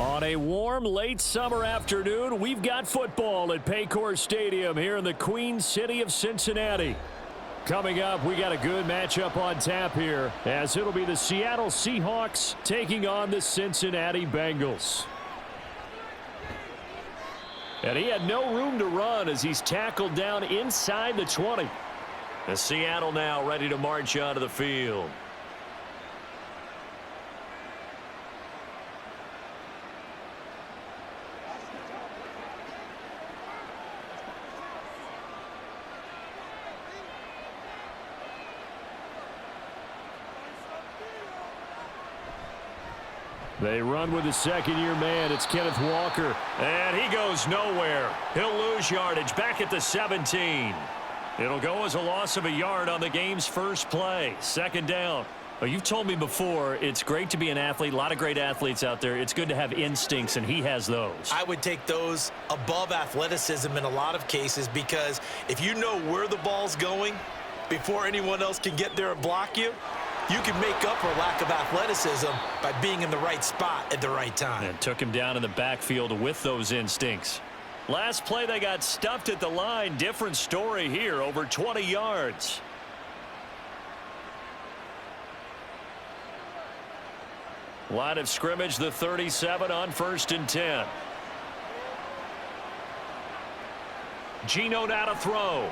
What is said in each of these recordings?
On a warm, late summer afternoon, we've got football at Paycor Stadium here in the Queen City of Cincinnati. Coming up, we got a good matchup on tap here, as it'll be the Seattle Seahawks taking on the Cincinnati Bengals. And he had no room to run as he's tackled down inside the 20. The Seattle now ready to march onto the field. They run with the second-year man. It's Kenneth Walker. And he goes nowhere. He'll lose yardage back at the 17. It'll go as a loss of a yard on the game's first play. Second down. Well, you've told me before, it's great to be an athlete. A lot of great athletes out there. It's good to have instincts, and he has those. I would take those above athleticism in a lot of cases, because if you know where the ball's going before anyone else can get there and block you, you can make up for lack of athleticism by being in the right spot at the right time. And took him down in the backfield with those instincts. Last play, they got stuffed at the line. Different story here, over 20 yards. Line of scrimmage, the 37 on 1st and 10. Geno now to throw.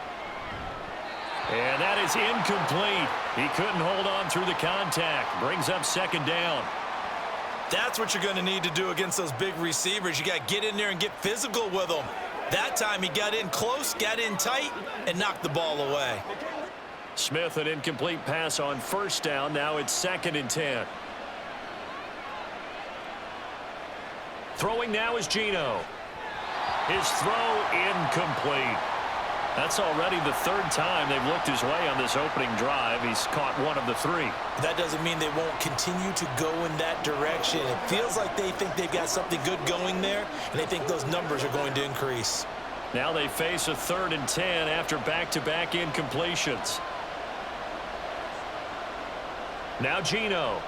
And that is incomplete. He couldn't hold on through the contact. Brings up second down. That's what you're going to need to do against those big receivers. You got to get in there and get physical with them. That time he got in close, got in tight, and knocked the ball away. Smith, an incomplete pass on first down. Now it's 2nd and 10. Throwing now is Geno. His throw incomplete. That's already the 3rd time they've looked his way on this opening drive. He's caught 1 of the 3. That doesn't mean they won't continue to go in that direction. It feels like they think they've got something good going there, and they think those numbers are going to increase. Now they face a 3rd and 10 after back-to-back incompletions. Now Geno.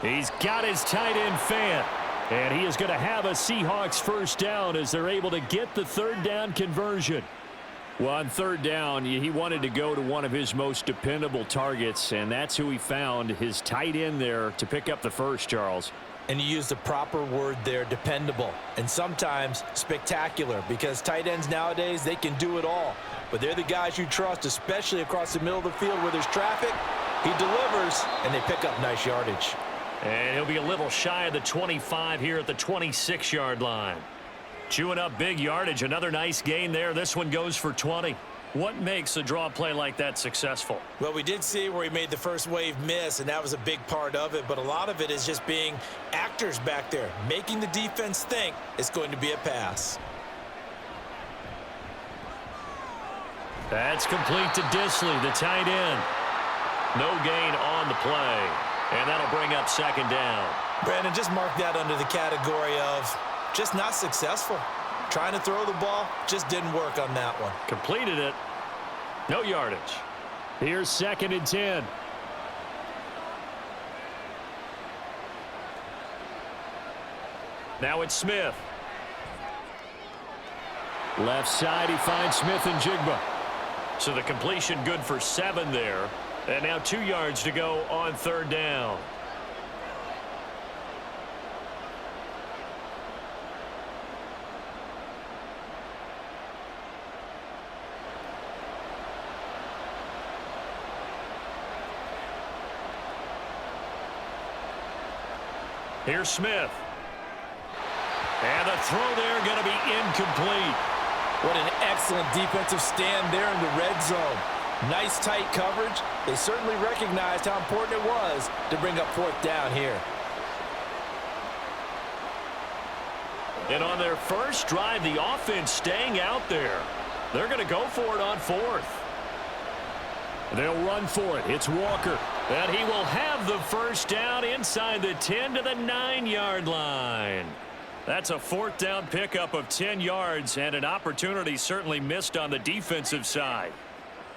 He's got his tight end Fant. And he is going to have a Seahawks first down as they're able to get the 3rd down conversion. Well, on 3rd down, he wanted to go to one of his most dependable targets, and that's who he found, his tight end there, to pick up the first, Charles. And you used the proper word there, dependable, and sometimes spectacular, because tight ends nowadays, they can do it all. But they're the guys you trust, especially across the middle of the field where there's traffic. He delivers, and they pick up nice yardage. And he'll be a little shy of the 25 here at the 26-yard line. Chewing up big yardage. Another nice gain there. This one goes for 20. What makes a draw play like that successful? Well, we did see where he made the first wave miss, and that was a big part of it. But a lot of it is just being actors back there, making the defense think it's going to be a pass. That's complete to Disley, the tight end. No gain on the play. And that'll bring up second down. Brandon, just mark that under the category of just not successful. Trying to throw the ball, just didn't work on that one. Completed it. No yardage. Here's 2nd and 10. Now it's Smith. Left side, he finds Smith and Jigba. So the completion good for 7 there. And now 2 yards to go on 3rd down. Here's Smith. And the throw there going to be incomplete. What an excellent defensive stand there in the red zone. Nice tight coverage. They certainly recognized how important it was to bring up 4th down here. And on their first drive, the offense staying out there. They're going to go for it on 4th. They'll run for it. It's Walker. And he will have the first down inside the 10 to the 9-yard line. That's a 4th down pickup of 10 yards and an opportunity certainly missed on the defensive side.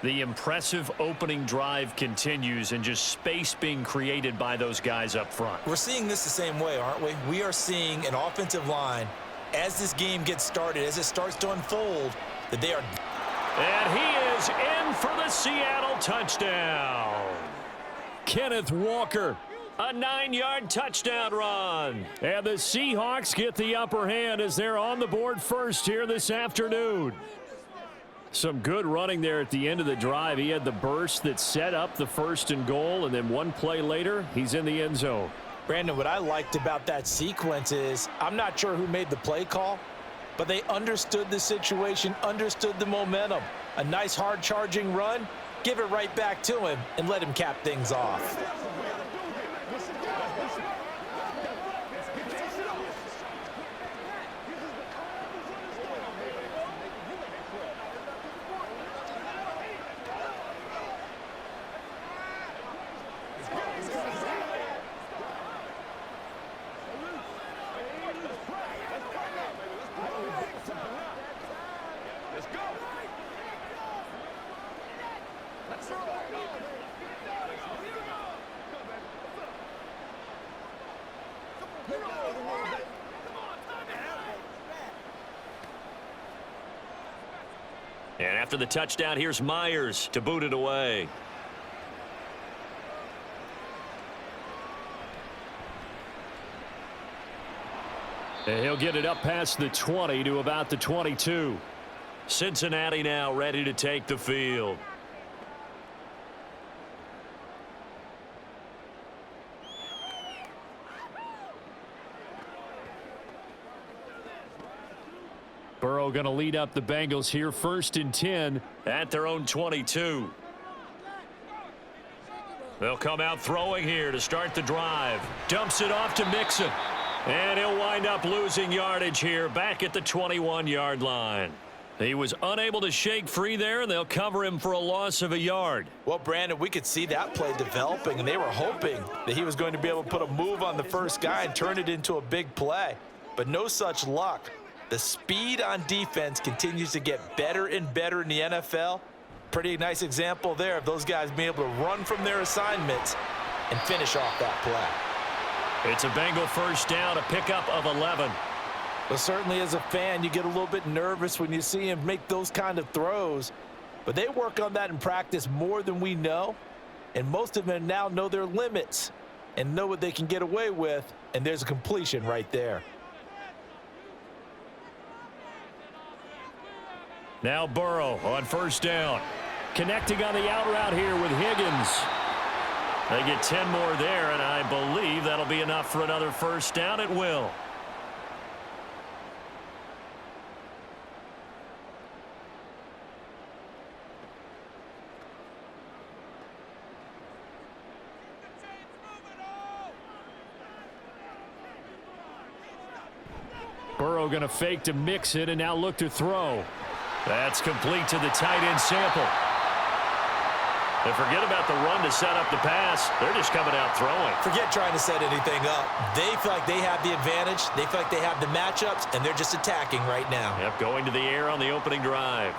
The impressive opening drive continues and just space being created by those guys up front. We're seeing this the same way, aren't we? We are seeing an offensive line, as this game gets started, as it starts to unfold, that they are... And he is in for the Seattle touchdown. Kenneth Walker, a 9-yard touchdown run. And the Seahawks get the upper hand as they're on the board first here this afternoon. Some good running there at the end of the drive. He had the burst that set up the 1st and goal, and then one play later, he's in the end zone. Brandon, what I liked about that sequence is, I'm not sure who made the play call, but they understood the situation, understood the momentum. A nice hard-charging run, give it right back to him, and let him cap things off. And after the touchdown, here's Myers to boot it away. And he'll get it up past the 20 to about the 22. Cincinnati now ready to take the field. Burrow going to lead up the Bengals here, 1st and 10 at their own 22. They'll come out throwing here to start the drive. Dumps it off to Mixon. And he'll wind up losing yardage here back at the 21-yard line. He was unable to shake free there, and they'll cover him for a loss of a yard. Well, Brandon, we could see that play developing, and they were hoping that he was going to be able to put a move on the first guy and turn it into a big play. But no such luck. The speed on defense continues to get better and better in the NFL. Pretty nice example there of those guys being able to run from their assignments and finish off that play. It's a Bengal first down, a pickup of 11. Well, certainly as a fan, you get a little bit nervous when you see him make those kind of throws. But they work on that in practice more than we know. And most of them now know their limits and know what they can get away with. And there's a completion right there. Now Burrow on first down. Connecting on the out route here with Higgins. They get 10 more there, and I believe that'll be enough for another first down. It will. Burrow going to fake to Mixon and now look to throw. That's complete to the tight end Sample. And forget about the run to set up the pass. They're just coming out throwing. Forget trying to set anything up. They feel like they have the advantage. They feel like they have the matchups, and they're just attacking right now. Yep, going to the air on the opening drive.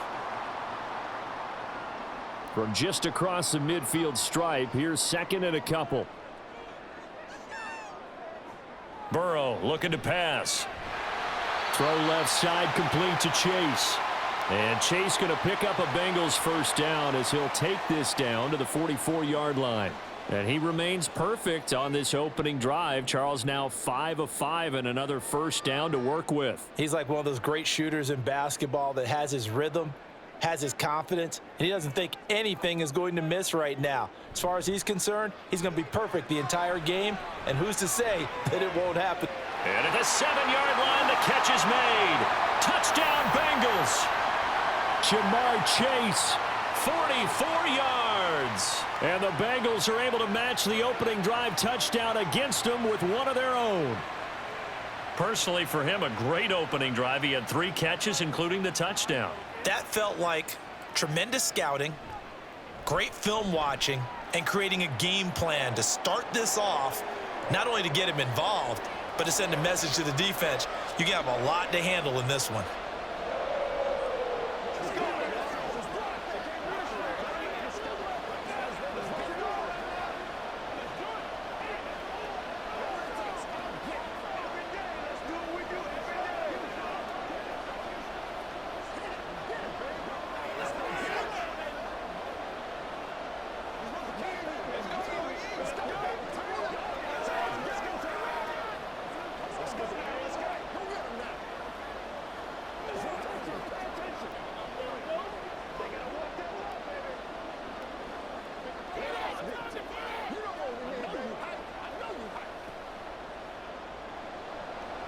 From just across the midfield stripe, here's 2nd and a couple. Burrow looking to pass. Throw left side complete to Chase. And Chase going to pick up a Bengals first down as he'll take this down to the 44-yard line. And he remains perfect on this opening drive. Charles now 5 of 5 and another first down to work with. He's like one of those great shooters in basketball that has his rhythm, has his confidence, and he doesn't think anything is going to miss right now. As far as he's concerned, he's going to be perfect the entire game, and who's to say that it won't happen? And at the 7-yard line, the catch is made. Touchdown, Bengals. Jamar Chase, 44 yards. And the Bengals are able to match the opening drive touchdown against them with one of their own. Personally, for him, a great opening drive. He had 3 catches, including the touchdown. That felt like tremendous scouting, great film watching, and creating a game plan to start this off, not only to get him involved, but to send a message to the defense. You have a lot to handle in this one.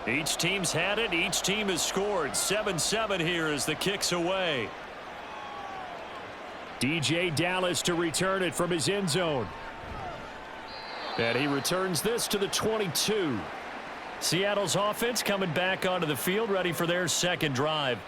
Each team's had it. Each team has scored. 7-7 here as the kick's away. DJ Dallas to return it from his end zone. And he returns this to the 22. Seattle's offense coming back onto the field, ready for their second drive.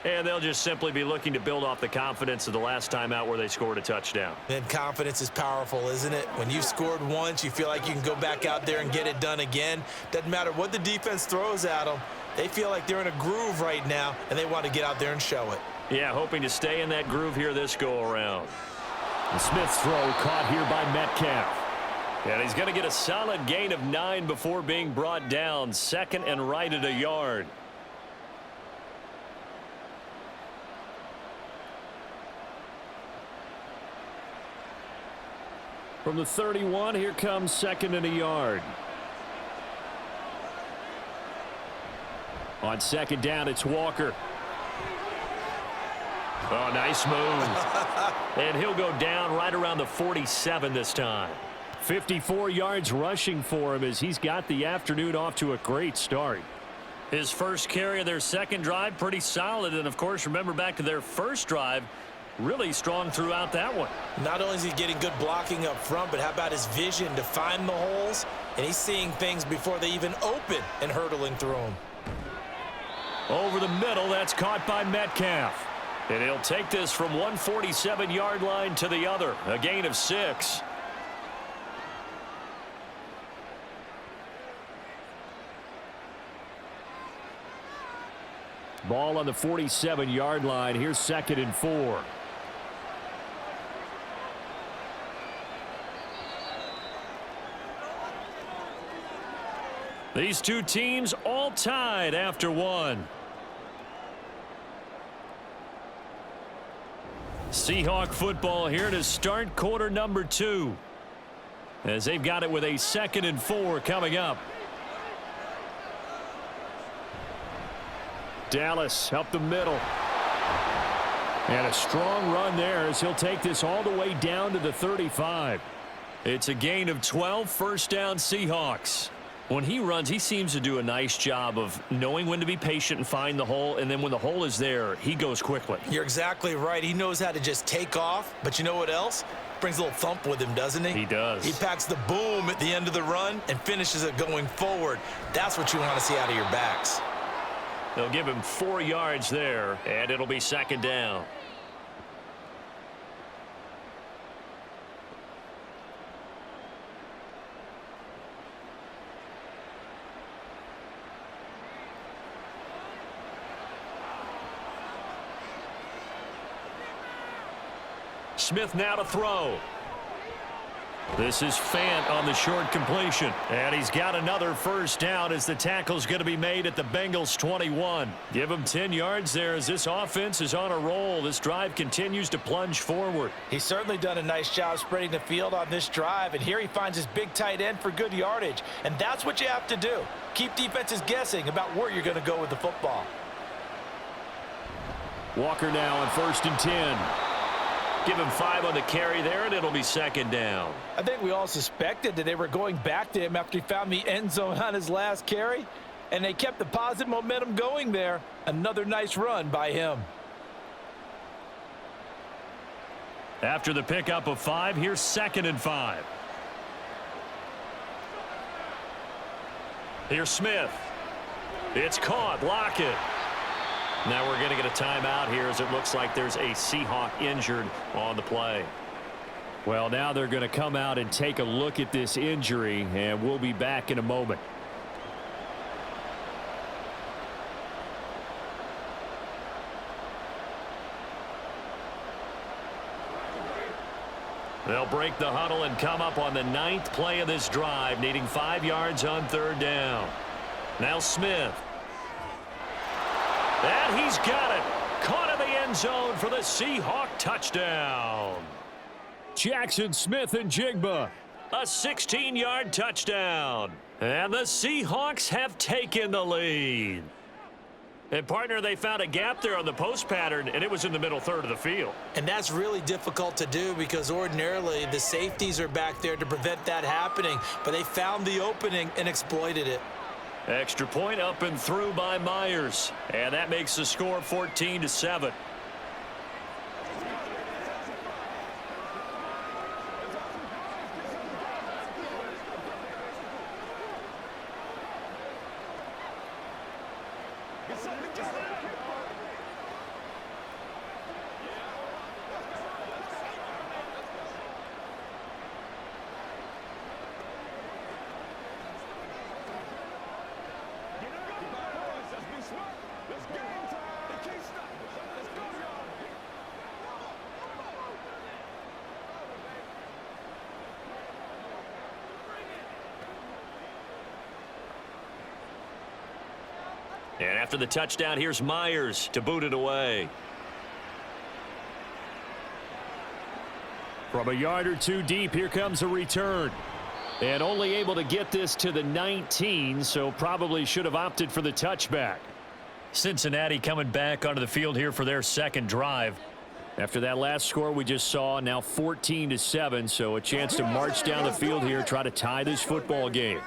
And they'll just simply be looking to build off the confidence of the last time out where they scored a touchdown. And confidence is powerful, isn't it? When you've scored once, you feel like you can go back out there and get it done again. Doesn't matter what the defense throws at them. They feel like they're in a groove right now, and they want to get out there and show it. Yeah, hoping to stay in that groove here this go-around. Smith's throw caught here by Metcalf. And he's going to get a solid gain of 9 before being brought down. Second and right at a yard. From the 31, here comes second and a yard. On second down, it's Walker. Oh, nice move. And he'll go down right around the 47 this time. 54 yards rushing for him as he's got the afternoon off to a great start. His first carry of their second drive, pretty solid. And, of course, remember back to their first drive, really strong throughout that one. Not only is he getting good blocking up front, but how about his vision to find the holes? And he's seeing things before they even open and hurdling through them. Over the middle, that's caught by Metcalf. And he'll take this from 147-yard line to the other, a gain of 6. Ball on the 47-yard line. Here's second and 4. These two teams all tied after one. Seahawk football here to start quarter number 2. As they've got it with a second and 4 coming up. Dallas up the middle. And a strong run there as he'll take this all the way down to the 35. It's a gain of 12, first down Seahawks. When he runs, he seems to do a nice job of knowing when to be patient and find the hole, and then when the hole is there, he goes quickly. You're exactly right. He knows how to just take off, but you know what else? Brings a little thump with him, doesn't he? He does. He packs the boom at the end of the run and finishes it going forward. That's what you want to see out of your backs. They'll give him 4 yards there, and it'll be second down. Smith now to throw. This is Fant on the short completion. And he's got another first down as the tackle's going to be made at the Bengals 21. Give him 10 yards there as this offense is on a roll. This drive continues to plunge forward. He's certainly done a nice job spreading the field on this drive. And here he finds his big tight end for good yardage. And that's what you have to do. Keep defenses guessing about where you're going to go with the football. Walker now on first and 10. Give him 5 on the carry there, and it'll be second down. I think we all suspected that they were going back to him after he found the end zone on his last carry, and they kept the positive momentum going there. Another nice run by him. After the pickup of 5, here's second and 5. Here's Smith. It's caught. Lockett. Now we're going to get a timeout here as it looks like there's a Seahawk injured on the play. Well, now they're going to come out and take a look at this injury, and we'll be back in a moment. They'll break the huddle and come up on the 9th play of this drive, needing 5 yards on third down. Now Smith. And he's got it. Caught in the end zone for the Seahawk touchdown. Jackson Smith and Jigba. A 16-yard touchdown. And the Seahawks have taken the lead. And, partner, they found a gap there on the post pattern, and it was in the middle third of the field. And that's really difficult to do because ordinarily the safeties are back there to prevent that happening. But they found the opening and exploited it. Extra point up and through by Myers. And that makes the score 14-7. And after the touchdown, here's Myers to boot it away. From a yard or two deep, here comes a return. And only able to get this to the 19, so probably should have opted for the touchback. Cincinnati coming back onto the field here for their second drive. After that last score we just saw, now 14-7, so a chance to march down the field here, try to tie this football game.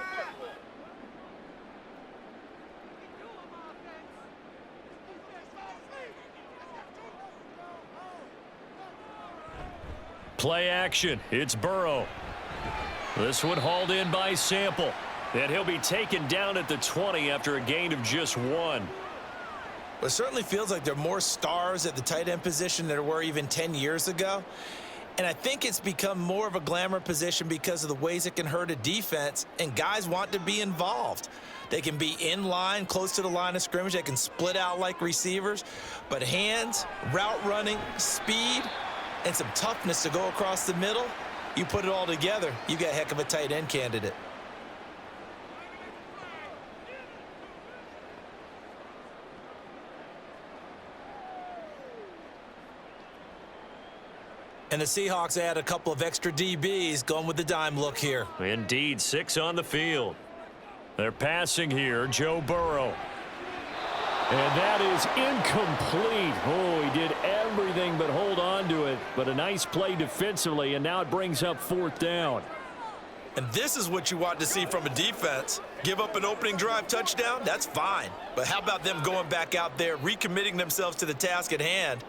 Play action. It's Burrow. This one hauled in by Sample. And he'll be taken down at the 20 after a gain of just 1. Well, it certainly feels like there are more stars at the tight end position than there were even 10 years ago. And I think it's become more of a glamour position because of the ways it can hurt a defense, and guys want to be involved. They can be in line, close to the line of scrimmage. They can split out like receivers. But hands, route running, speed, and some toughness to go across the middle, you put it all together, you got a heck of a tight end candidate. And the Seahawks add a couple of extra DBs going with the dime look here. Indeed, 6 on the field. They're passing here, Joe Burrow. And that is incomplete. Oh, he did everything but hold on to it. But a nice play defensively, and now it brings up 4th down. And this is what you want to see from a defense. Give up an opening drive touchdown, that's fine. But how about them going back out there, recommitting themselves to the task at hand,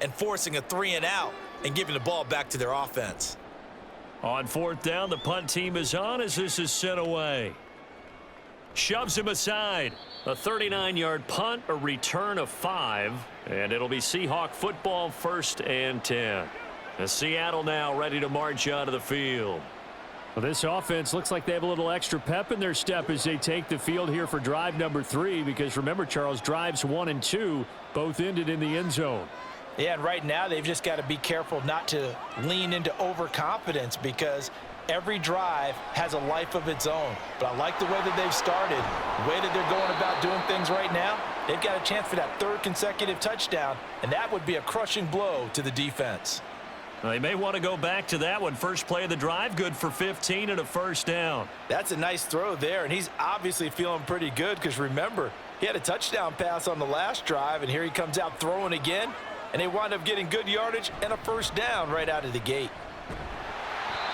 and forcing a 3-and-out and giving the ball back to their offense. On 4th down, the punt team is on as this is sent away. Shoves him aside. A 39-yard punt, a return of 5, and it'll be Seahawk football 1st and 10. As Seattle now ready to march onto the field. Well, this offense looks like they have a little extra pep in their step as they take the field here for drive number 3, because remember, Charles, drives 1 and 2 both ended in the end zone. Yeah, and right now they've just got to be careful not to lean into overconfidence, because every drive has a life of its own. But I like the way that they've started, the way that they're going about doing things right now. They've got a chance for that 3rd consecutive touchdown, and that would be a crushing blow to the defense. They may want to go back to that one. First play of the drive, good for 15 and a 1st down. That's a nice throw there, and he's obviously feeling pretty good, because remember, he had a touchdown pass on the last drive, and here he comes out throwing again, and they wind up getting good yardage and a 1st down right out of the gate.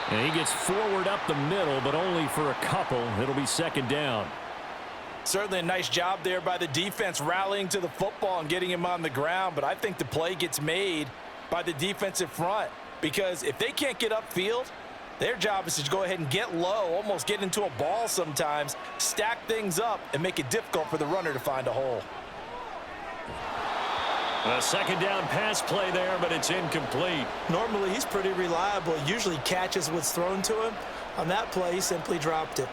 And he gets forward up the middle, but only for a couple. It'll be 2nd down. Certainly a nice job there by the defense rallying to the football and getting him on the ground, but I think the play gets made by the defensive front, because if they can't get upfield, their job is to go ahead and get low, almost get into a ball sometimes, stack things up, and make it difficult for the runner to find a hole. A 2nd down pass play there, but it's incomplete. Normally, he's pretty reliable. He usually catches what's thrown to him. On that play, he simply dropped it.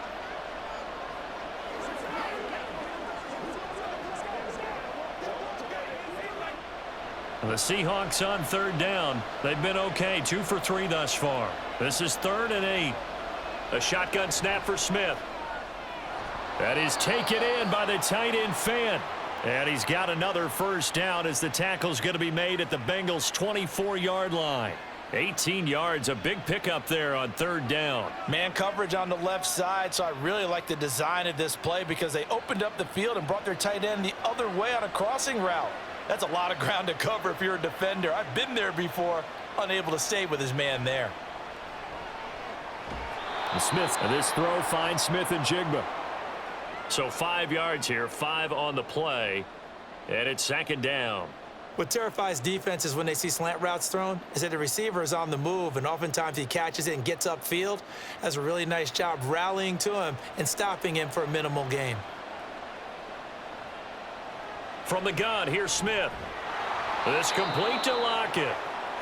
The Seahawks on 3rd down. They've been okay, 2 for 3 thus far. This is 3rd and 8. A shotgun snap for Smith. That is taken in by the tight end Fan. And he's got another 1st down as the tackle's going to be made at the Bengals' 24-yard line. 18 yards, a big pickup there on 3rd down. Man coverage on the left side, so I really like the design of this play, because they opened up the field and brought their tight end the other way on a crossing route. That's a lot of ground to cover if you're a defender. I've been there before, unable to stay with his man there. Smith, and this throw finds Smith and Jigba. So 5 yards here, 5 on the play, and it's second down. What terrifies defenses when they see slant routes thrown is that the receiver is on the move, and oftentimes he catches it and gets upfield. Does a really nice job rallying to him and stopping him for a minimal gain. From the gun, here's Smith. This complete to Lockett.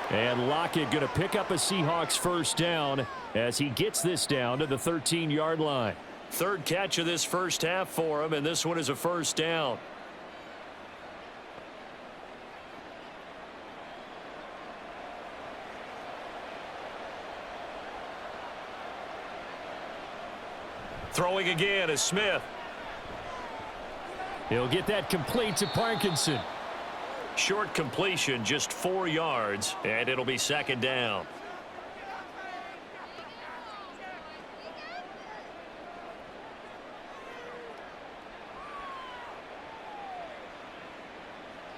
And Lockett going to pick up a Seahawks first down as he gets this down to the 13-yard line. Third catch of this first half for him, and this one is a first down. Throwing again is Smith. He'll get that complete to Parkinson. Short completion, just 4 yards, and it'll be second down.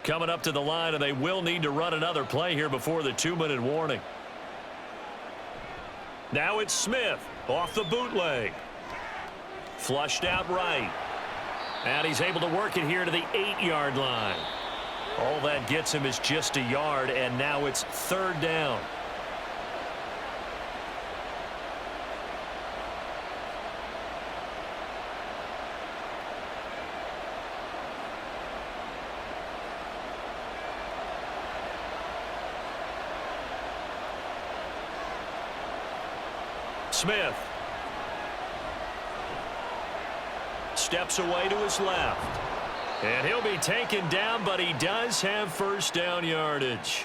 Coming up to the line, and they will need to run another play here before the 2-minute warning. Now it's Smith off the bootleg. Flushed out right. And he's able to work it here to the 8-yard line. All that gets him is just a yard, and now it's third down. Smith steps away to his left. And he'll be taken down, but he does have first down yardage.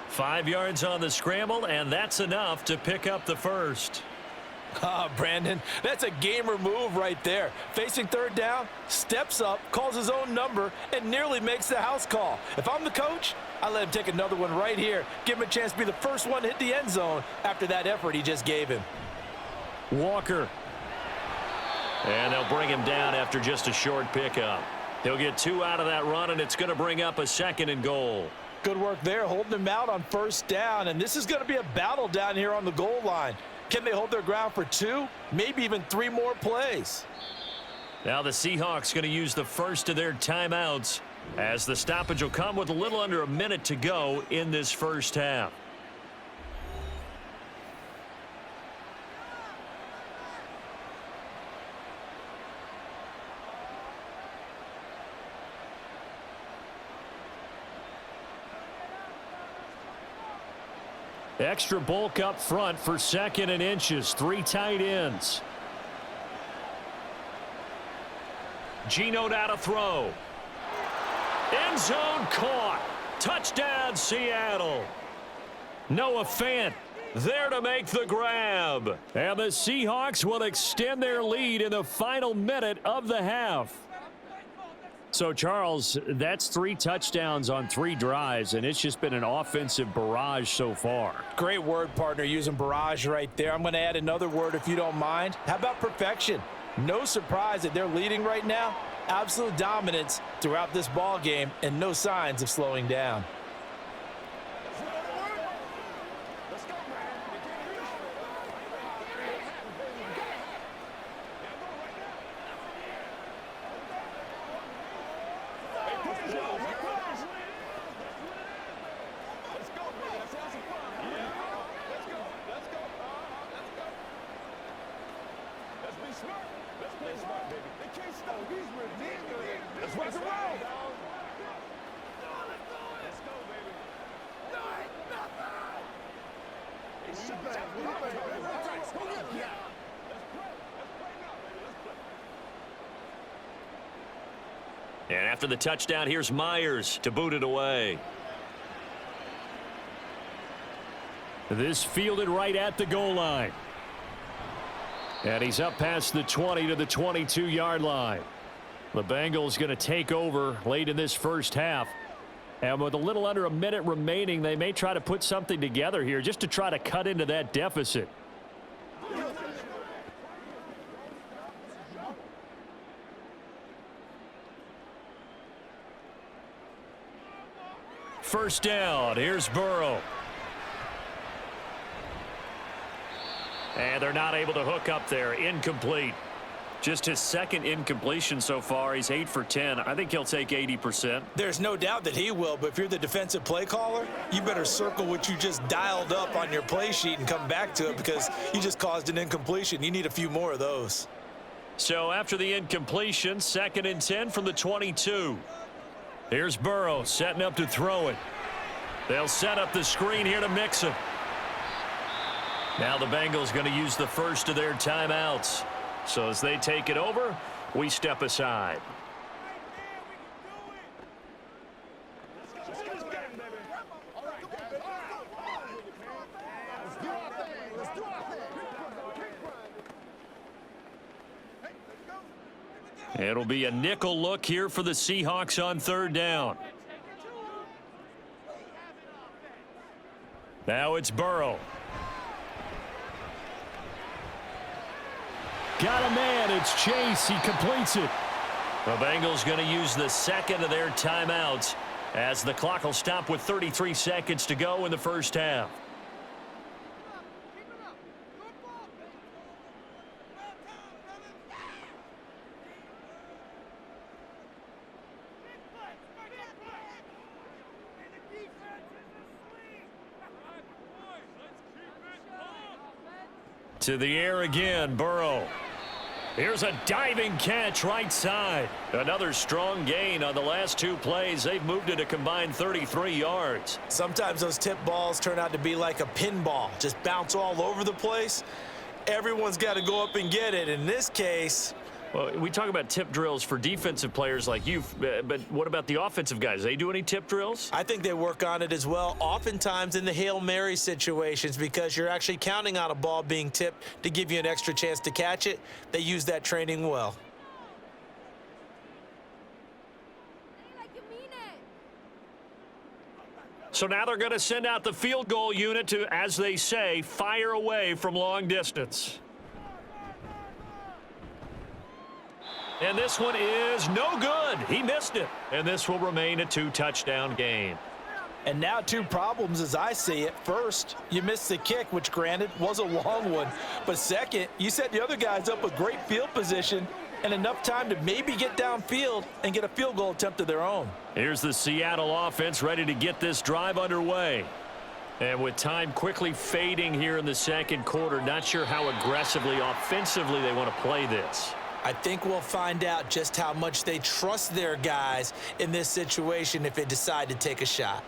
5 yards on the scramble, and that's enough to pick up the first. Brandon, that's a gamer move right there. Facing third down, steps up, calls his own number, and nearly makes the house call. If I'm the coach, I let him take another one right here. Give him a chance to be the first one to hit the end zone after that effort he just gave him. Walker. And they'll bring him down after just a short pickup. He'll get 2 out of that run, and it's going to bring up a 2nd and goal. Good work there, holding him out on first down, and this is going to be a battle down here on the goal line. Can they hold their ground for 2, maybe even 3 more plays? Now the Seahawks going to use the first of their timeouts as the stoppage will come with a little under a minute to go in this first half. Extra bulk up front for 2nd and inches. 3 tight ends. Geno now to throw. End zone caught. Touchdown, Seattle. Noah Fant there to make the grab. And the Seahawks will extend their lead in the final minute of the half. So, Charles, that's 3 touchdowns on 3 drives, and it's just been an offensive barrage so far. Great word, partner, using barrage right there. I'm going to add another word if you don't mind. How about perfection? No surprise that they're leading right now. Absolute dominance throughout this ball game and no signs of slowing down. And after the touchdown, here's Myers to boot it away. This fielded right at the goal line. And he's up past the 20 to the 22-yard line. The Bengals going to take over late in this first half. And with a little under a minute remaining, they may try to put something together here just to try to cut into that deficit. First down. Here's Burrow. And they're not able to hook up there. Incomplete. Just his second incompletion so far. He's 8 for 10. I think he'll take 80%. There's no doubt that he will, but if you're the defensive play caller, you better circle what you just dialed up on your play sheet and come back to it because you just caused an incompletion. You need a few more of those. So after the incompletion, 2nd and 10 from the 22. Here's Burrow setting up to throw it. They'll set up the screen here to mix it. Now the Bengals going to use the first of their timeouts. So as they take it over, we step aside. It'll be a nickel look here for the Seahawks on 3rd down. Now it's Burrow. Got a man. It's Chase. He completes it. The Bengals going to use the 2nd of their timeouts as the clock will stop with 33 seconds to go in the first half. To the air again, Burrow. Here's a diving catch right side. Another strong gain on the last 2 plays. They've moved it a combined 33 yards. Sometimes those tip balls turn out to be like a pinball, just bounce all over the place. Everyone's got to go up and get it. In this case, well, we talk about tip drills for defensive players like you, but what about the offensive guys? They do any tip drills? I think they work on it as well, oftentimes in the Hail Mary situations, because you're actually counting on a ball being tipped to give you an extra chance to catch it. They use that training well. So now they're going to send out the field goal unit to, as they say, fire away from long distance. And this one is no good. He missed it. And this will remain a 2-touchdown game. And now 2 problems as I see it. First, you missed the kick, which granted was a long one. But second, you set the other guys up with great field position and enough time to maybe get downfield and get a field goal attempt of their own. Here's the Seattle offense ready to get this drive underway. And with time quickly fading here in the 2nd quarter, not sure how aggressively, offensively they want to play this. I think we'll find out just how much they trust their guys in this situation if they decide to take a shot.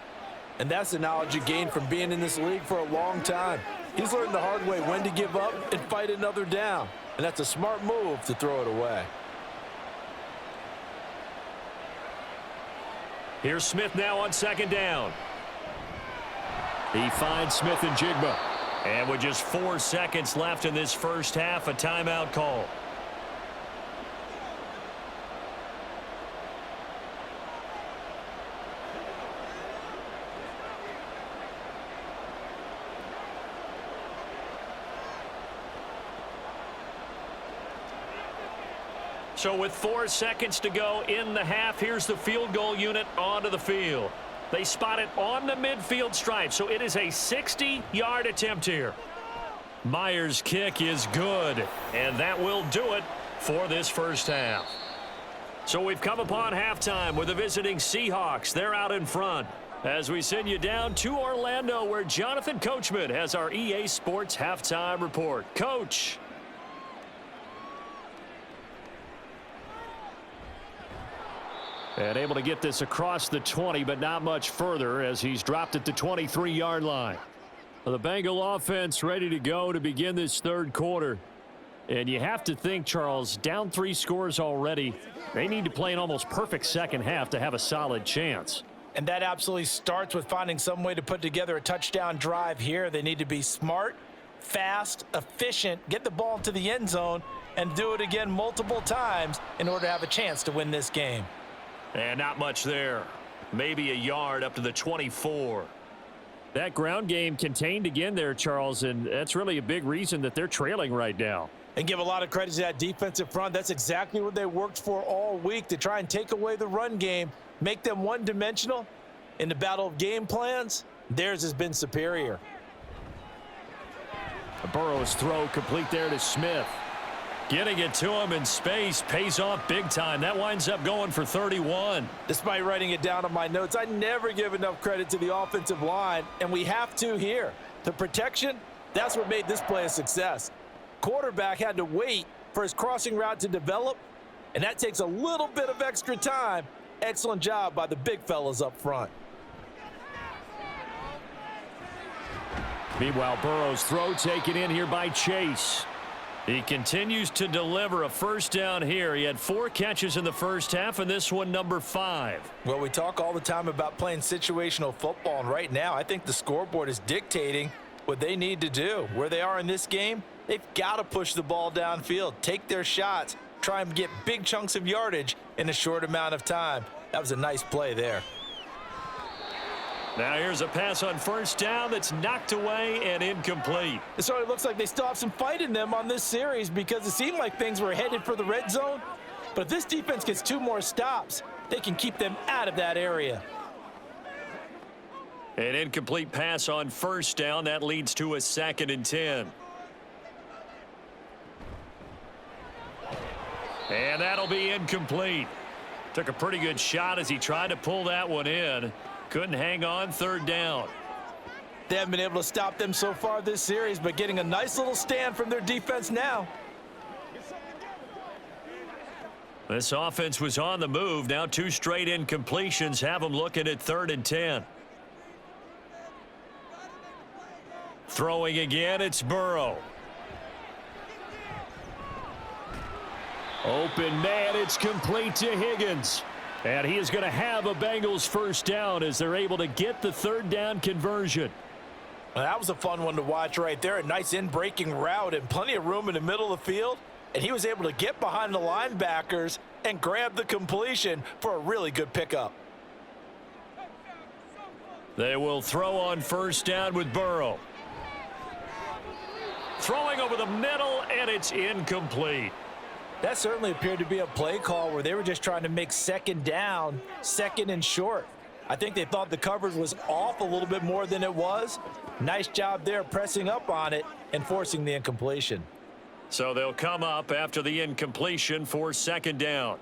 And that's the knowledge you gain from being in this league for a long time. He's learned the hard way when to give up and fight another down. And that's a smart move to throw it away. Here's Smith now on 2nd down. He finds Smith and Jigba. And with just 4 seconds left in this first half, a timeout call. So with 4 seconds to go in the half, here's the field goal unit onto the field. They spot it on the midfield stripe, so it is a 60-yard attempt here. Myers' kick is good, and that will do it for this first half. So we've come upon halftime with the visiting Seahawks. They're out in front as we send you down to Orlando, where Jonathan Coachman has our EA Sports halftime report. Coach. And able to get this across the 20, but not much further as he's dropped at the 23-yard line. The Bengal offense ready to go to begin this 3rd quarter. And you have to think, Charles, down 3 scores already. They need to play an almost perfect second half to have a solid chance. And that absolutely starts with finding some way to put together a touchdown drive here. They need to be smart, fast, efficient, get the ball to the end zone, and do it again multiple times in order to have a chance to win this game. And not much there. Maybe a yard up to the 24. That ground game contained again there, Charles, and that's really a big reason that they're trailing right now. And give a lot of credit to that defensive front. That's exactly what they worked for all week, to try and take away the run game, make them one-dimensional. In the battle of game plans, theirs has been superior. Burrow's throw complete there to Smith. Getting it to him in space pays off big time. That winds up going for 31. Despite writing it down on my notes, I never give enough credit to the offensive line, and we have to here. The protection, that's what made this play a success. Quarterback had to wait for his crossing route to develop, and that takes a little bit of extra time. Excellent job by the big fellas up front. Meanwhile, Burrow's throw taken in here by Chase. He continues to deliver a first down here. He had 4 catches in the first half, and this one number 5. Well, we talk all the time about playing situational football, and right now I think the scoreboard is dictating what they need to do. Where they are in this game, they've got to push the ball downfield, take their shots, try and get big chunks of yardage in a short amount of time. That was a nice play there. Now here's a pass on first down that's knocked away and incomplete. So it looks like they still have some fight in them on this series because it seemed like things were headed for the red zone. But if this defense gets 2 more stops, they can keep them out of that area. An incomplete pass on first down. That leads to a 2nd and 10. And that'll be incomplete. Took a pretty good shot as he tried to pull that one in. Couldn't hang on, 3rd down. They haven't been able to stop them so far this series, but getting a nice little stand from their defense now. This offense was on the move. Now 2 straight incompletions have them looking at 3rd and 10. Throwing again, it's Burrow. Open man, it's complete to Higgins. And he is going to have a Bengals first down as they're able to get the 3rd down conversion. Well, that was a fun one to watch right there. A nice in-breaking route and plenty of room in the middle of the field. And he was able to get behind the linebackers and grab the completion for a really good pickup. They will throw on first down with Burrow. Throwing over the middle, and it's incomplete. That certainly appeared to be a play call where they were just trying to make 2nd down, 2nd and short. I think they thought the coverage was off a little bit more than it was. Nice job there pressing up on it and forcing the incompletion. So they'll come up after the incompletion for 2nd down.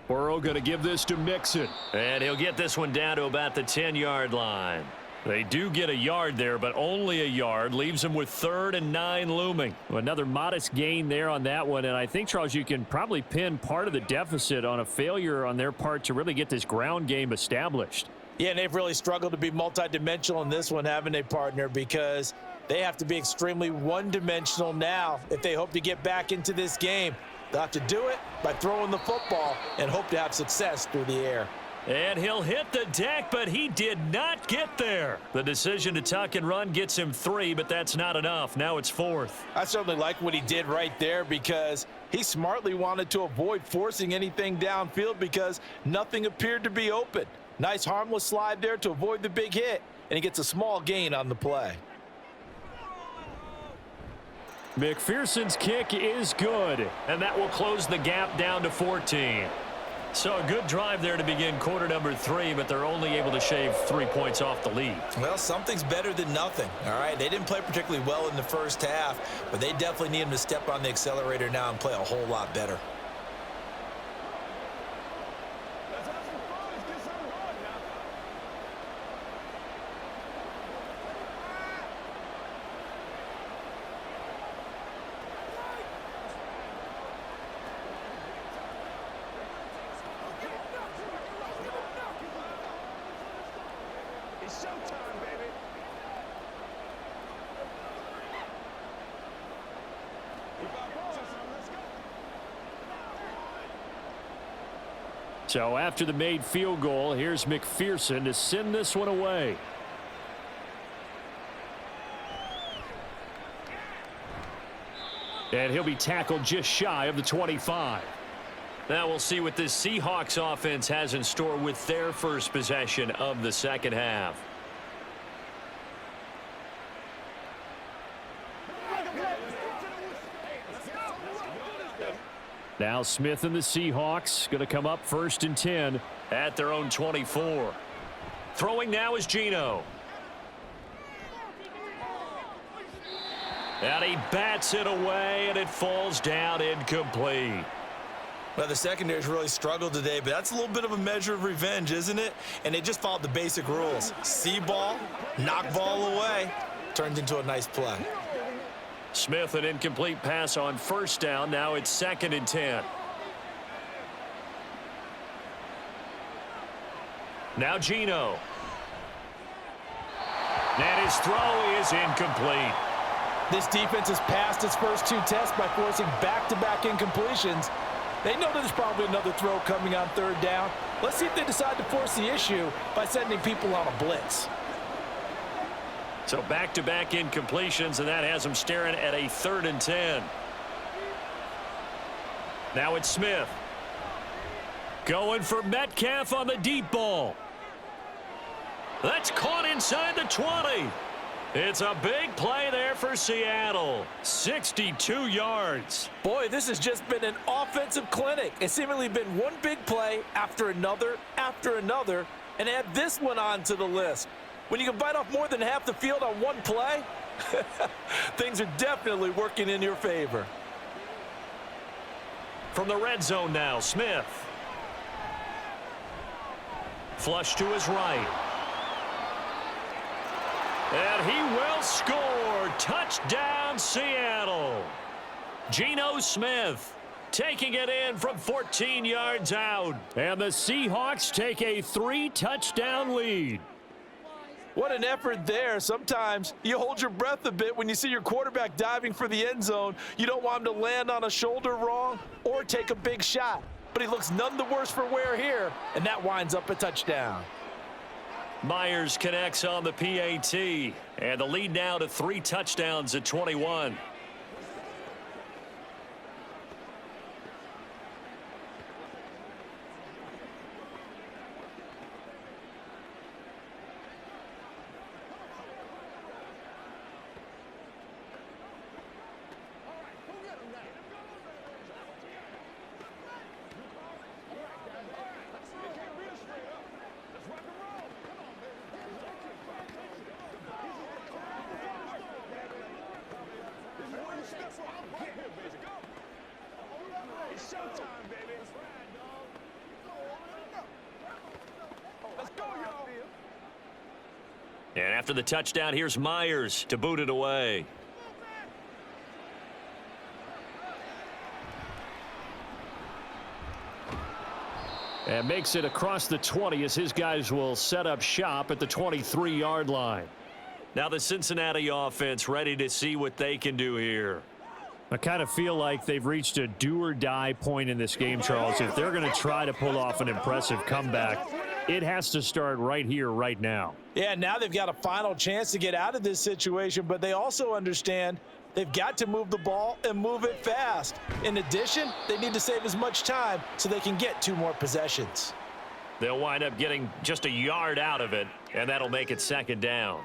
Burrow going to give this to Mixon. And he'll get this one down to about the 10-yard line. They do get a yard there, but only a yard. Leaves them with 3rd and 9 looming. Another modest gain there on that one. And I think, Charles, you can probably pin part of the deficit on a failure on their part to really get this ground game established. Yeah, and they've really struggled to be multidimensional in this one, haven't they, partner? Because they have to be extremely one-dimensional now if they hope to get back into this game. They'll have to do it by throwing the football and hope to have success through the air. And he'll hit the deck, but he did not get there. The decision to tuck and run gets him 3, but that's not enough. Now it's 4th. I certainly like what he did right there because he smartly wanted to avoid forcing anything downfield because nothing appeared to be open. Nice harmless slide there to avoid the big hit, and he gets a small gain on the play. McPherson's kick is good, and that will close the gap down to 14. So a good drive there to begin quarter number 3, but they're only able to shave 3 points off the lead. Well, something's better than nothing, all right? They didn't play particularly well in the first half, but they definitely need him to step on the accelerator now and play a whole lot better. So after the made field goal, here's McPherson to send this one away. And he'll be tackled just shy of the 25. Now we'll see what this Seahawks offense has in store with their first possession of the second half. Now Smith and the Seahawks going to come up 1st and 10 at their own 24. Throwing now is Geno. And he bats it away, and it falls down incomplete. Well, the secondary's really struggled today, but that's a little bit of a measure of revenge, isn't it? And they just followed the basic rules. See ball, knock ball away, turns into a nice play. Smith, an incomplete pass on first down. Now it's 2nd and 10. Now Geno. And his throw is incomplete. This defense has passed its first 2 tests by forcing back-to-back incompletions. They know there's probably another throw coming on 3rd down. Let's see if they decide to force the issue by sending people on a blitz. So back-to-back incompletions, and that has them staring at a 3rd and 10. Now it's Smith. Going for Metcalf on the deep ball. That's caught inside the 20. It's a big play there for Seattle. 62 yards. Boy, this has just been an offensive clinic. It's seemingly been one big play after another, and add this one on to the list. When you can bite off more than half the field on one play, things are definitely working in your favor. From the red zone now, Smith. Flush to his right. And he will score. Touchdown, Seattle. Geno Smith taking it in from 14 yards out. And the Seahawks take a 3-touchdown lead. What an effort there. Sometimes you hold your breath a bit when you see your quarterback diving for the end zone. You don't want him to land on a shoulder wrong or take a big shot. But he looks none the worse for wear here, and that winds up a touchdown. Myers connects on the PAT, and the lead now to 3 touchdowns at 21. And after the touchdown, here's Myers to boot it away. And makes it across the 20 as his guys will set up shop at the 23-yard line. Now the Cincinnati offense ready to see what they can do here. I kind of feel like they've reached a do-or-die point in this game, Charles. If they're going to try to pull off an impressive comeback, it has to start right here, right now. Yeah, now they've got a final chance to get out of this situation, but they also understand they've got to move the ball and move it fast. In addition, they need to save as much time so they can get 2 more possessions. They'll wind up getting just a yard out of it, and that'll make it 2nd down.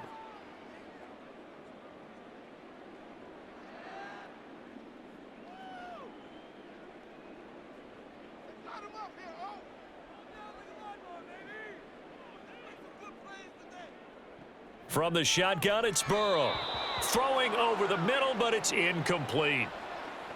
From the shotgun, it's Burrow. Throwing over the middle, but it's incomplete.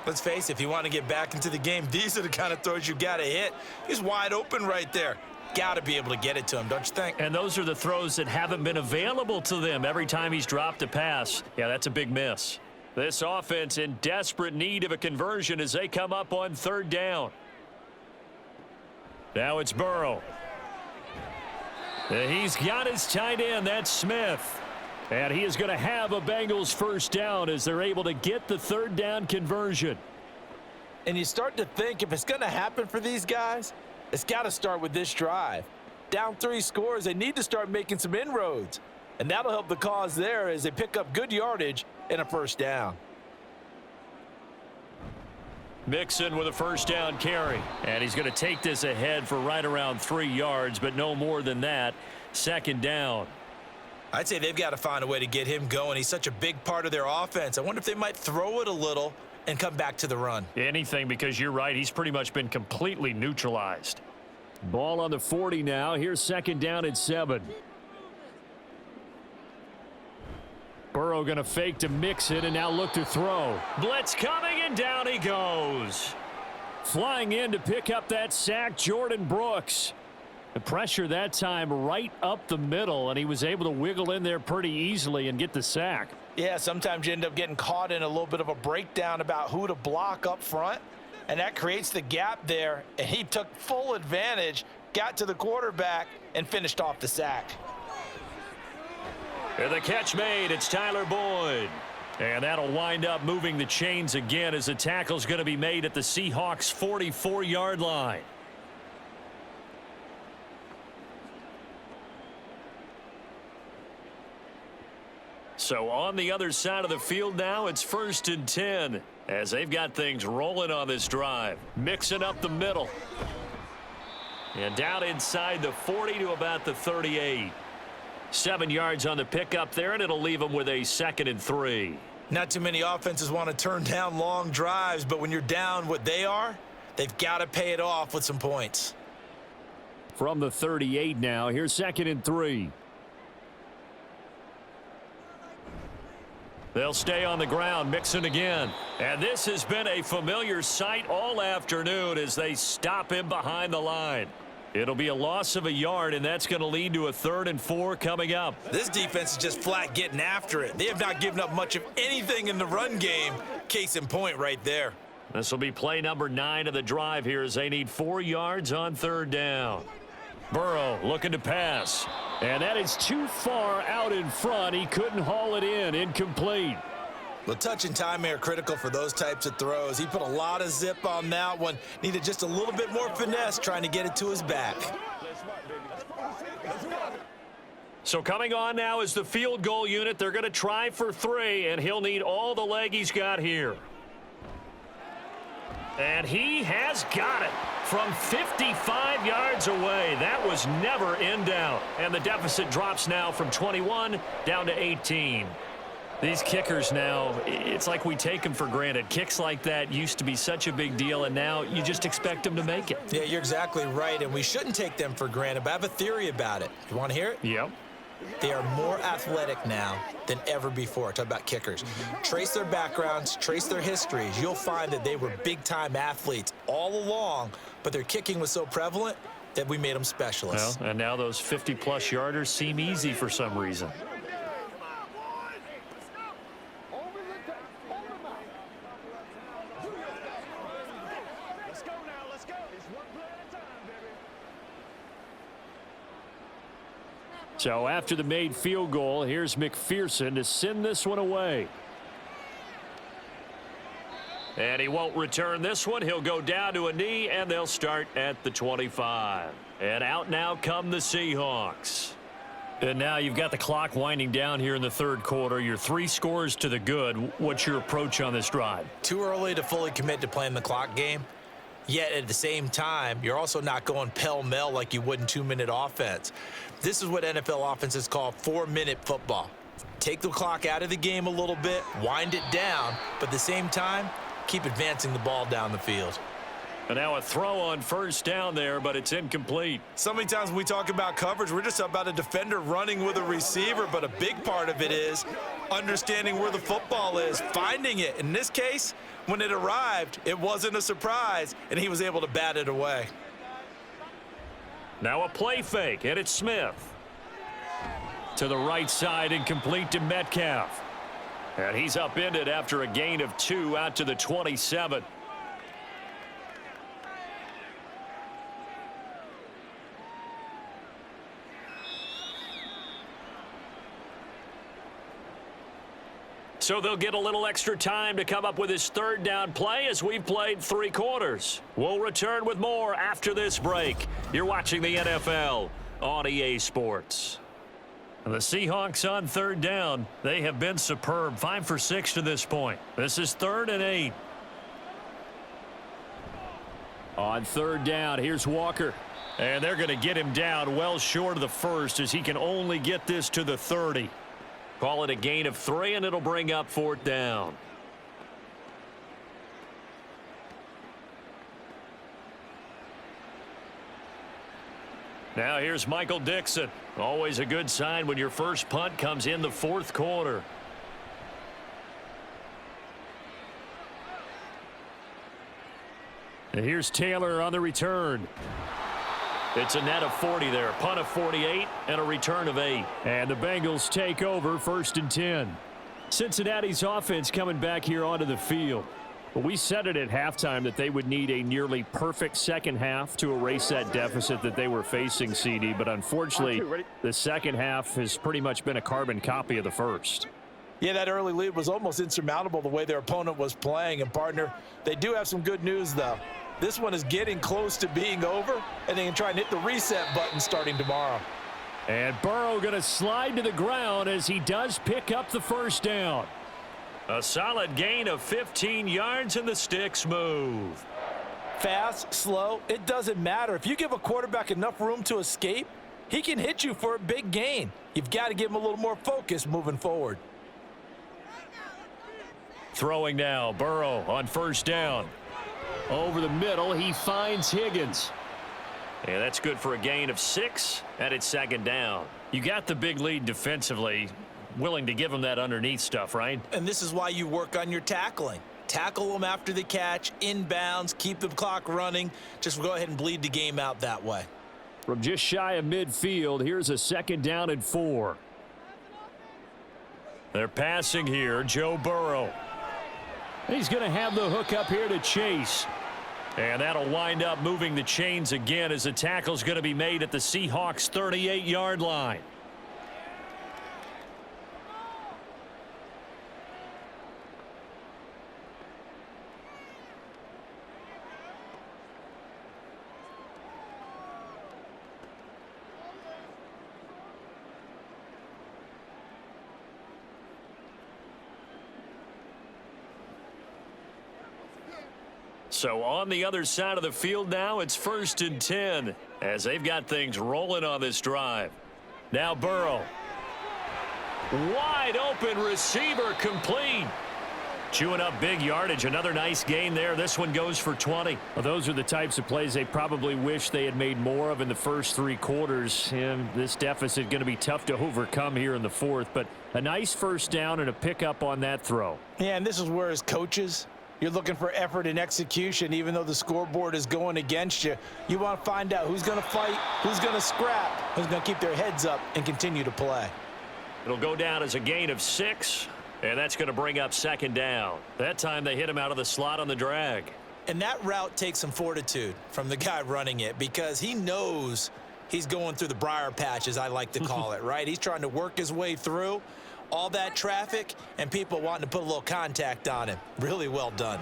Let's face it, if you want to get back into the game, these are the kind of throws you got to hit. He's wide open right there. Got to be able to get it to him, don't you think? And those are the throws that haven't been available to them every time he's dropped a pass. Yeah, that's a big miss. This offense in desperate need of a conversion as they come up on 3rd down. Now it's Burrow. He's got his tight end. That's Smith. And he is going to have a Bengals 1st down as they're able to get the 3rd down conversion. And you start to think if it's going to happen for these guys, it's got to start with this drive. Down 3 scores, they need to start making some inroads. And that'll help the cause there as they pick up good yardage and a 1st down. Mixon with a 1st down carry. And he's going to take this ahead for right around 3 yards, but no more than that. 2nd down. I'd say they've got to find a way to get him going. He's such a big part of their offense. I wonder if they might throw it a little and come back to the run. Anything, because you're right. He's pretty much been completely neutralized. Ball on the 40 now. Here's 2nd down and 7. Burrow going to fake to mix it and now look to throw. Blitz coming, and down he goes. Flying in to pick up that sack, Jordan Brooks. The pressure that time right up the middle, and he was able to wiggle in there pretty easily and get the sack. Yeah, sometimes you end up getting caught in a little bit of a breakdown about who to block up front, and that creates the gap there, and he took full advantage, got to the quarterback, and finished off the sack. And the catch made. It's Tyler Boyd. And that'll wind up moving the chains again as the tackle's going to be made at the Seahawks' 44-yard line. So on the other side of the field now, it's 1st and 10 as they've got things rolling on this drive. Mixing up the middle. And down inside the 40 to about the 38. 7 yards on the pickup there, and it'll leave them with a 2nd and 3. Not too many offenses want to turn down long drives, but when you're down what they are, they've got to pay it off with some points. From the 38 now, here's 2nd and 3. They'll stay on the ground, mixing again. And this has been a familiar sight all afternoon as they stop him behind the line. It'll be a loss of a yard, and that's going to lead to a 3rd and 4 coming up. This defense is just flat getting after it. They have not given up much of anything in the run game. Case in point right there. This will be play number 9 of the drive here as they need 4 yards on 3rd down. Burrow looking to pass. And that is too far out in front. He couldn't haul it in. Incomplete. Well, touch and time are critical for those types of throws. He put a lot of zip on that one. Needed just a little bit more finesse trying to get it to his back. So coming on now is the field goal unit. They're going to try for 3, and he'll need all the leg he's got here. And he has got it from 55 yards away. That was never in doubt. And the deficit drops now from 21 down to 18. These kickers now, it's like we take them for granted. Kicks like that used to be such a big deal, and now you just expect them to make it. Yeah, you're exactly right, and we shouldn't take them for granted, but I have a theory about it. You want to hear it? Yep. They are more athletic now than ever before. Talk about kickers. Trace their backgrounds, trace their histories. You'll find that they were big-time athletes all along, but their kicking was so prevalent that we made them specialists. Well, and now those 50-plus yarders seem easy for some reason. So after the made field goal, here's McPherson to send this one away. And he won't return this one. He'll go down to a knee, and they'll start at the 25. And out now come the Seahawks. And now you've got the clock winding down here in the 3rd quarter. You're 3 scores to the good. What's your approach on this drive? Too early to fully commit to playing the clock game. Yet at the same time, you're also not going pell-mell like you would in 2-minute offense. This is what NFL offenses call 4-minute football. Take the clock out of the game a little bit, wind it down, but at the same time, keep advancing the ball down the field. And now a throw on 1st down there, but it's incomplete. So many times when we talk about coverage, we're just about a defender running with a receiver, but a big part of it is understanding where the football is, finding it. In this case, when it arrived, it wasn't a surprise, and he was able to bat it away. Now a play fake, and it's Smith. To the right side and complete to Metcalf. And he's upended after a gain of 2 out to the 27. So they'll get a little extra time to come up with his 3rd down play as we've played 3 quarters. We'll return with more after this break. You're watching the NFL on EA Sports. The Seahawks on 3rd down. They have been superb. 5 for 6 to this point. This is 3rd and 8. On 3rd down, here's Walker. And they're going to get him down well short of the 1st as he can only get this to the 30. Call it a gain of 3, and it'll bring up 4th down. Now here's Michael Dixon. Always a good sign when your first punt comes in the 4th quarter. And here's Taylor on the return. It's a net of 40 there. Punt of 48 and a return of 8. And the Bengals take over 1st and 10. Cincinnati's offense coming back here onto the field. But we said it at halftime that they would need a nearly perfect second half to erase that deficit that they were facing, CD. But unfortunately, the second half has pretty much been a carbon copy of the first. Yeah, that early lead was almost insurmountable the way their opponent was playing. And, partner, they do have some good news, though. This one is getting close to being over, and they can try and hit the reset button starting tomorrow. And Burrow going to slide to the ground as he does pick up the first down. A solid gain of 15 yards, and the sticks move. Fast, slow, it doesn't matter. If you give a quarterback enough room to escape, he can hit you for a big gain. You've got to give him a little more focus moving forward. Throwing now, Burrow on first down. Over the middle, he finds Higgins. Yeah, that's good for a gain of 6, and it's second down. You got the big lead defensively. Willing to give him that underneath stuff, right? And this is why you work on your tackling. Tackle them after the catch, inbounds, keep the clock running. Just go ahead and bleed the game out that way. From just shy of midfield, here's a 2nd down and 4. They're passing here, Joe Burrow. He's going to have the hook up here to Chase. And that'll wind up moving the chains again as the tackle's going to be made at the Seahawks 38-yard line. So on the other side of the field now, it's 1st and 10 as they've got things rolling on this drive. Now Burrow. Wide open receiver complete. Chewing up big yardage. Another nice gain there. This one goes for 20. Well, those are the types of plays they probably wish they had made more of in the first 3 quarters. And this deficit going to be tough to overcome here in the 4th. But a nice first down and a pickup on that throw. Yeah, and this is where as coaches, you're looking for effort and execution. Even though the scoreboard is going against you, you want to find out who's going to fight, who's going to scrap, who's going to keep their heads up and continue to play. It'll go down as a gain of 6, and that's going to bring up 2nd down. That time they hit him out of the slot on the drag. And that route takes some fortitude from the guy running it because he knows he's going through the briar patch, as I like to call it, right? He's trying to work his way through all that traffic and people wanting to put a little contact on him. Really well done.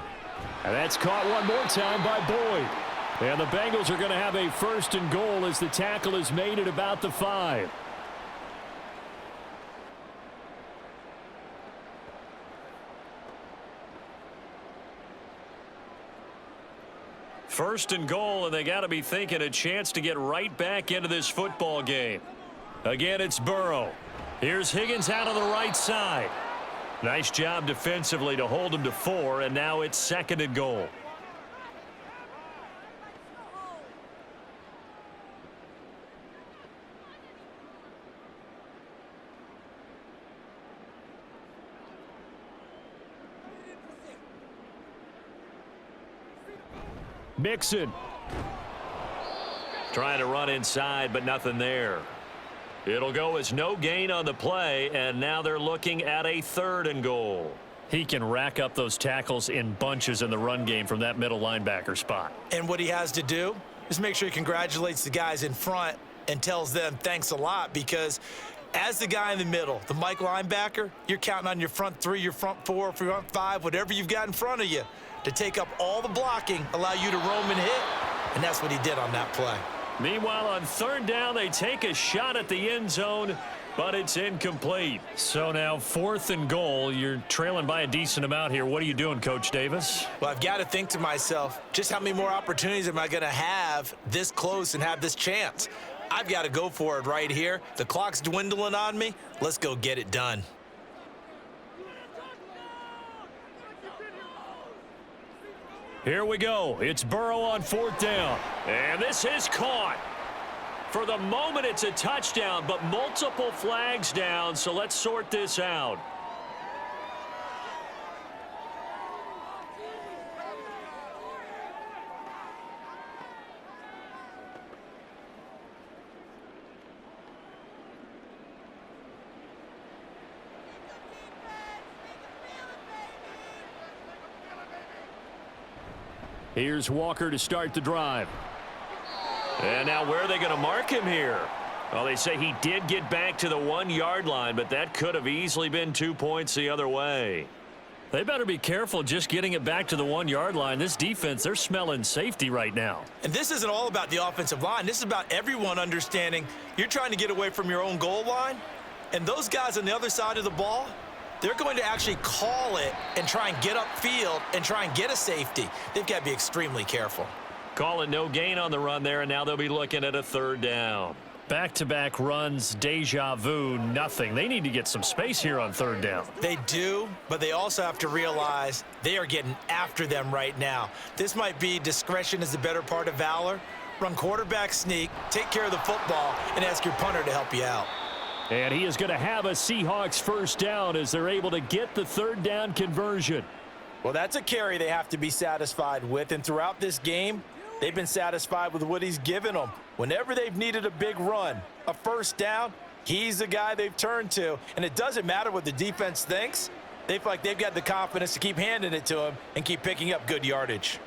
And that's caught one more time by Boyd. And the Bengals are going to have a 1st and goal as the tackle is made at about the 5. First and goal, and they got to be thinking a chance to get right back into this football game. Again, it's Burrow. Here's Higgins out on the right side. Nice job defensively to hold him to 4, and now it's 2nd and goal. Mixon. Trying to run inside, but nothing there. It'll go as no gain on the play, and now they're looking at a 3rd and goal. He can rack up those tackles in bunches in the run game from that middle linebacker spot. And what he has to do is make sure he congratulates the guys in front and tells them thanks a lot, because as the guy in the middle, the Mike linebacker, you're counting on your front 3, your front 4, front 5, whatever you've got in front of you to take up all the blocking, allow you to roam and hit, and that's what he did on that play. Meanwhile, on 3rd down, they take a shot at the end zone, but it's incomplete. So now 4th and goal. You're trailing by a decent amount here. What are you doing, Coach Davis? Well, I've got to think to myself, just how many more opportunities am I going to have this close and have this chance? I've got to go for it right here. The clock's dwindling on me. Let's go get it done. Here we go. It's Burrow on 4th down. And this is caught. For the moment, it's a touchdown, but multiple flags down, so let's sort this out. Here's Walker to start the drive. And now where are they going to mark him here? Well, they say he did get back to the 1-yard line, but that could have easily been 2 points the other way. They better be careful just getting it back to the 1-yard line. This defense, they're smelling safety right now. And this isn't all about the offensive line. This is about everyone understanding you're trying to get away from your own goal line. And those guys on the other side of the ball, they're going to actually call it and try and get upfield and try and get a safety. They've got to be extremely careful. Calling no gain on the run there, and now they'll be looking at a 3rd down. Back-to-back runs, deja vu, nothing. They need to get some space here on 3rd down. They do, but they also have to realize they are getting after them right now. This might be discretion is the better part of valor. Run quarterback sneak, take care of the football, and ask your punter to help you out. And he is going to have a Seahawks 1st down as they're able to get the 3rd down conversion. Well, that's a carry they have to be satisfied with, and throughout this game, they've been satisfied with what he's given them. Whenever they've needed a big run, a 1st down, he's the guy they've turned to. And it doesn't matter what the defense thinks. They feel like they've got the confidence to keep handing it to him and keep picking up good yardage.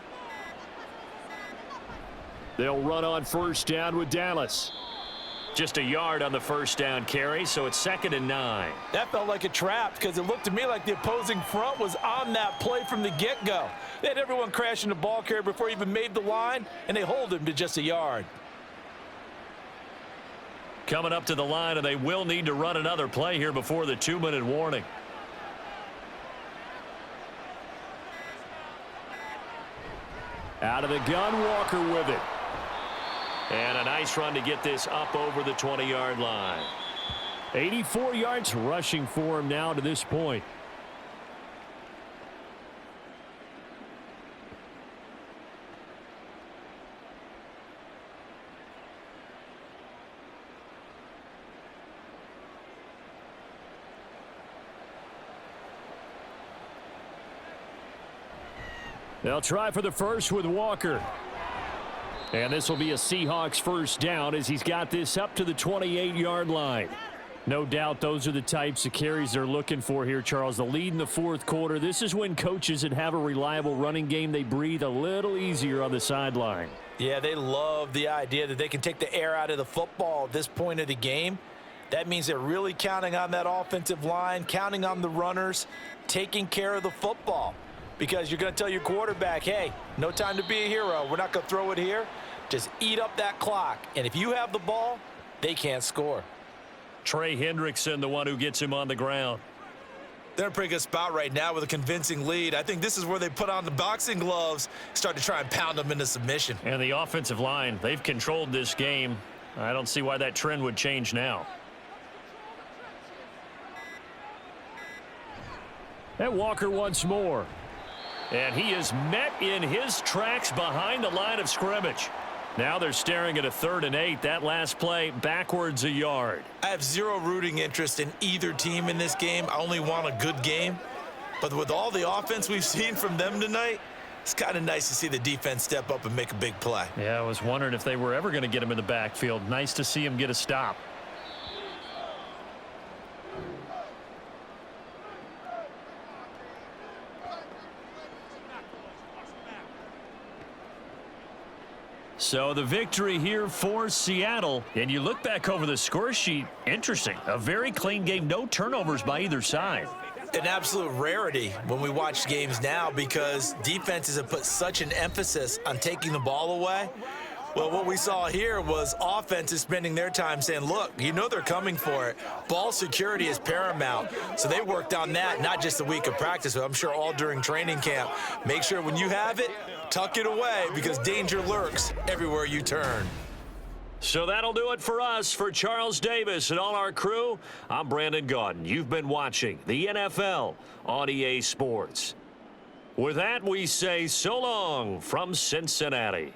They'll run on 1st down with Dallas. Just a yard on the 1st down carry, so it's 2nd and 9. That felt like a trap because it looked to me like the opposing front was on that play from the get-go. They had everyone crashing the ball carrier before he even made the line, and they hold him to just a yard. Coming up to the line, and they will need to run another play here before the 2-minute warning. Out of the gun, Walker with it. And a nice run to get this up over the 20-yard line. 84 yards rushing for him now to this point. They'll try for the first with Walker. And this will be a Seahawks 1st down as he's got this up to the 28-yard line. No doubt those are the types of carries they're looking for here, Charles. The lead in the 4th quarter. This is when coaches that have a reliable running game, they breathe a little easier on the sideline. Yeah, they love the idea that they can take the air out of the football at this point of the game. That means they're really counting on that offensive line, counting on the runners, taking care of the football. Because you're going to tell your quarterback, hey, no time to be a hero. We're not going to throw it here. Just eat up that clock. And if you have the ball, they can't score. Trey Hendrickson, the one who gets him on the ground. They're in a pretty good spot right now with a convincing lead. I think this is where they put on the boxing gloves, start to try and pound them into submission. And the offensive line, they've controlled this game. I don't see why that trend would change now. And Walker once more. And he is met in his tracks behind the line of scrimmage. Now they're staring at a 3rd and 8. That last play backwards a yard. I have zero rooting interest in either team in this game. I only want a good game. But with all the offense we've seen from them tonight, it's kind of nice to see the defense step up and make a big play. Yeah, I was wondering if they were ever going to get him in the backfield. Nice to see him get a stop. So the victory here for Seattle. And you look back over the score sheet, interesting. A very clean game, no turnovers by either side. An absolute rarity when we watch games now because defenses have put such an emphasis on taking the ball away. Well, what we saw here was offenses spending their time saying, look, you know they're coming for it. Ball security is paramount. So they worked on that, not just a week of practice, but I'm sure all during training camp. Make sure when you have it, tuck it away because danger lurks everywhere you turn. So that'll do it for us. For Charles Davis and all our crew, I'm Brandon Gaudin. You've been watching the NFL on EA Sports. With that, we say so long from Cincinnati.